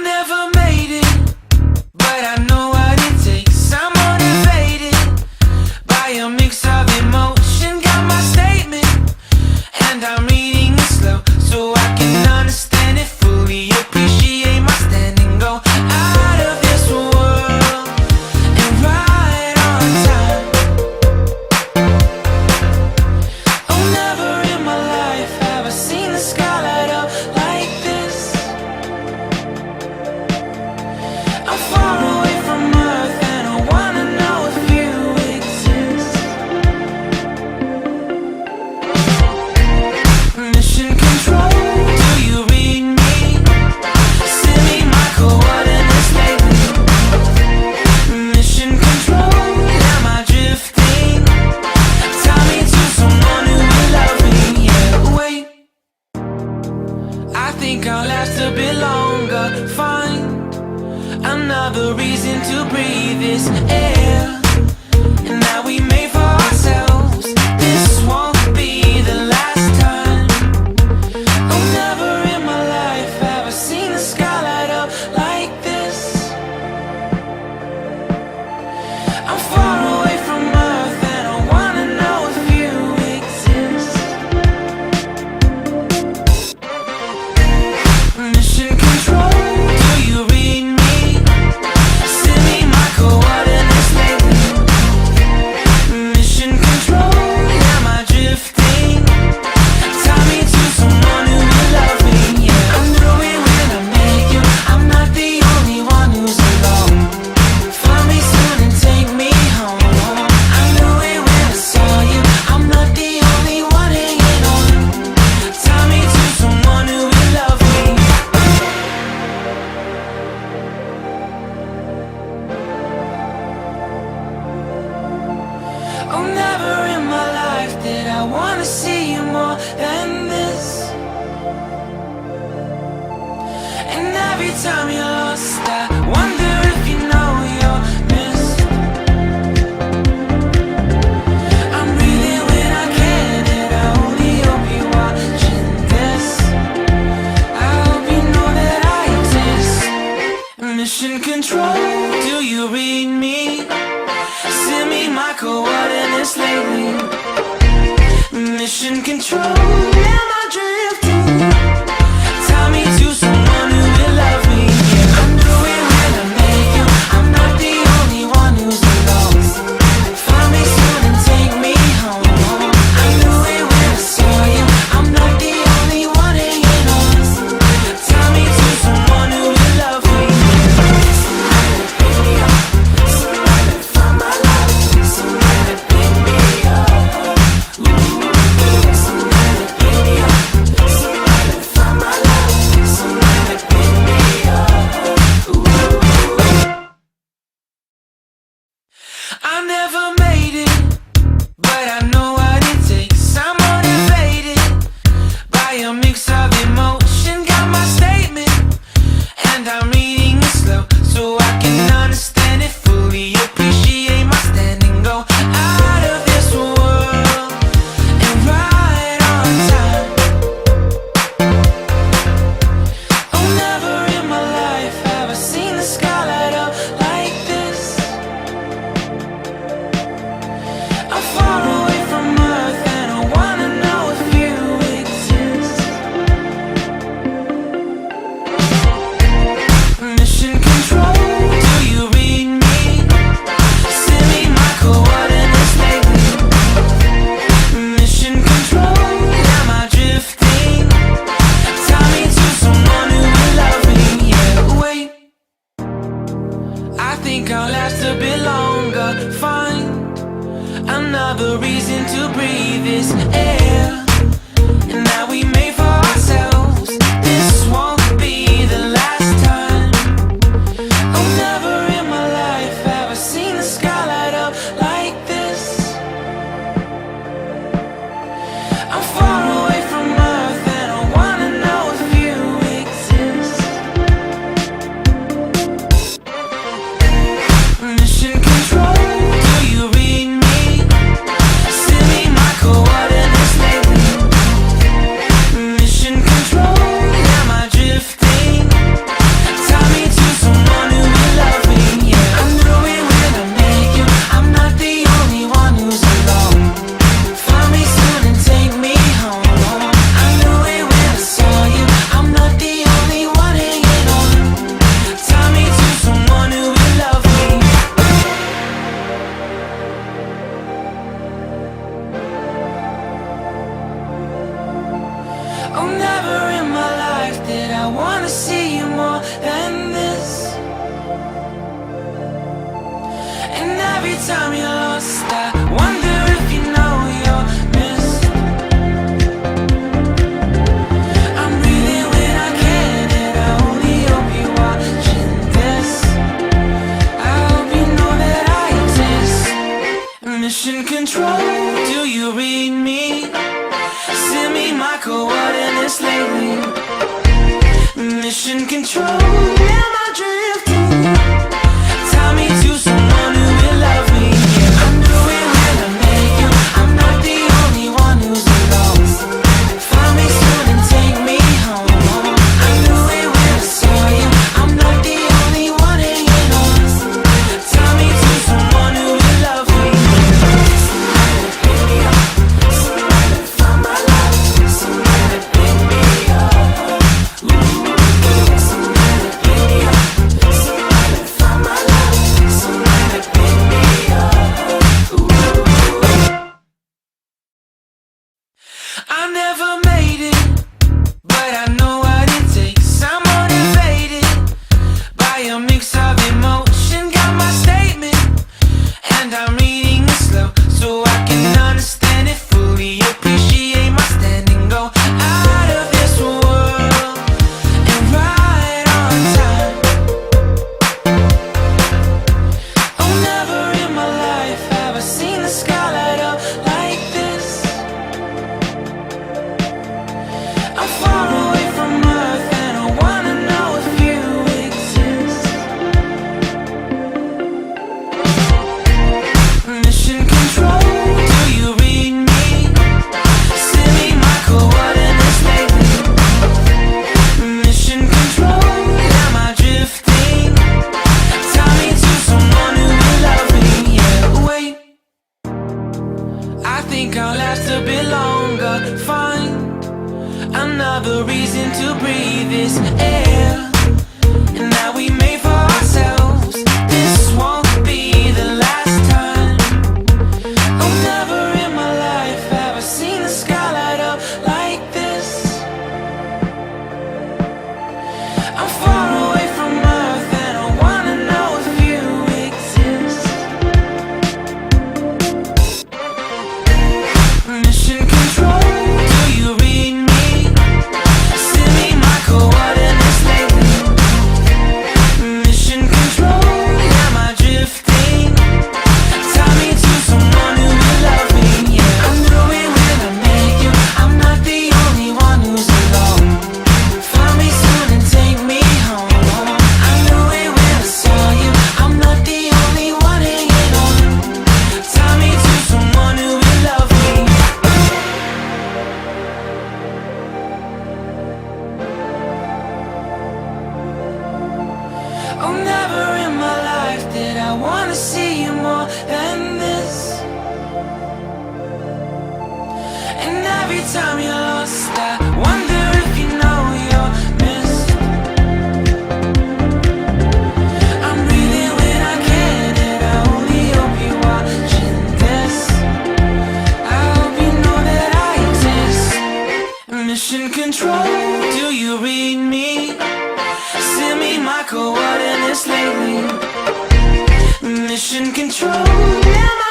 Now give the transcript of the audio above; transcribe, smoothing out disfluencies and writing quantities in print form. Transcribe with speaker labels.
Speaker 1: never made it, but I know what it takes. I'm motivated by a mix of emotion. Got my statement, and I'm reading it slow so I can understand it fully. Appreciate my standing, go out of this world and right on time. Oh, never in my life have I seen the sky light up like this. I'm far away from Earth and I wanna know if you exist. Mission control, do you read me? Send me my coordinates lately. Mission control, am I drifting? Tie me to someone who will love me. Yeah, wait, I think I'll last a bit longer. Find another reason to breathe this air, and that we made for ourselves. This won't be the last time. Oh, never in my life have I seen the sky light up like this. I'm far away from Earth and I wanna know if you exist. Mission control, do you read me? Send me my coordinates lately. Mission control, am I drifting? Tie me to someone who will love me. Yeah, I knew it when I met you. I'm not the only one who's alone. Find me soon and take me home. I knew it when I saw you. I'm not the only one hanging on. Tie me to someone who will love me. Oh, never in my life did I wanna see you more than this. And every time you're lost, I wonder if you know you're missed. I'm breathing when I can, and I only hope you're watching this. I hope you know that I exist. Mission control, do you read me? Send me my coordinates lately. Mission control, am I drifting? Tie me to someone who will love me. Yeah, I knew it when I met you. I'm not the only one who's alone. Find me soon and take me home. I knew it when I saw you. I'm not the only one hanging on. Tie me to someone who will love me. Somebody pick me up. Somebody find my life. Somebody pick me up. Somebody pick me up. Somebody find my life. Somebody pick me up. I never made it, but I know what it takes. I'm motivated by a mix of emotion. Got my statement, and I'm reading it slow so I can understand it fully. Appreciate my standing, go out of this world and right on time. Oh, never in my life have I seen the sky light up like this. I'm far away from Earth and I wanna know if you exist. Mission control, do you read me? Send me my coordinates lately. Mission control, am I drifting? Tie me to someone who will love me. Yeah, wait, I think I'll last a bit longer. Find another reason to breathe this air, and that we made for ourselves. This won't be the last time. Oh, never in my life have I seen the sky light up like this. I'm far away from Earth and I wanna know if you exist. Mission control, do you read me? Send me my coordinates see you more than this. And every time you're lost, I wonder if you know you're missed. I'm breathing when I can, and I only hope you're watching this. I hope you know that I exist. Mission control, do you read me? Send me my coordinates lately. Mission control, am I drifting? Tie me to someone who will love me. Yeah, I'm doing when I make you. I'm not the only one who's lost. Find me soon and take me home. I knew it when I saw you. I'm not the only one hanging on. Tie me to someone who will love me. Somebody to pick me up. Somebody to find my life. Somebody to pick me up. Somebody to pick me up. Somebody to find my life. Somebody to pick me up. I never made it, but I know what it takes. I'm motivated by a mix of emotion. Got my statement, and I'm reading it slow so I can understand it fully. Appreciate my standing, go out of this world and right on time. Oh, never in my life have I seen the sky light up like this. I'm far away from Earth and I wanna know if you exist. Mission control, do you read me? Send me my coordinates lately. Mission control, am I drifting? Tie me to someone who will love me. Yeah, wait, I think I'll last a bit longer. Fine, another reason to breathe this air. And that we made for ourselves. This won't be the last time. Oh, never in my life have I seen the sky light up like this. I'm far away from Earth and I wanna know if you exist. Mission control, do you read me? Send me my coordinates lately. Mission control, am I drifting? Tie me to someone who will love me. Yeah, I'm doing when I make you. I'm not the only one who's alone. Find me soon and take me home. I knew it when I saw you. I'm not the only one hanging on. Tie me to someone who will love me. Oh, never in my life did I wanna see you more than this. And every time you're lost, I wonder if you know you're missed. I'm breathing when I can, and I only hope you're watching this. I hope you know that I exist. Mission control, do you read me? Send me my coordinates lately. Mission control, am I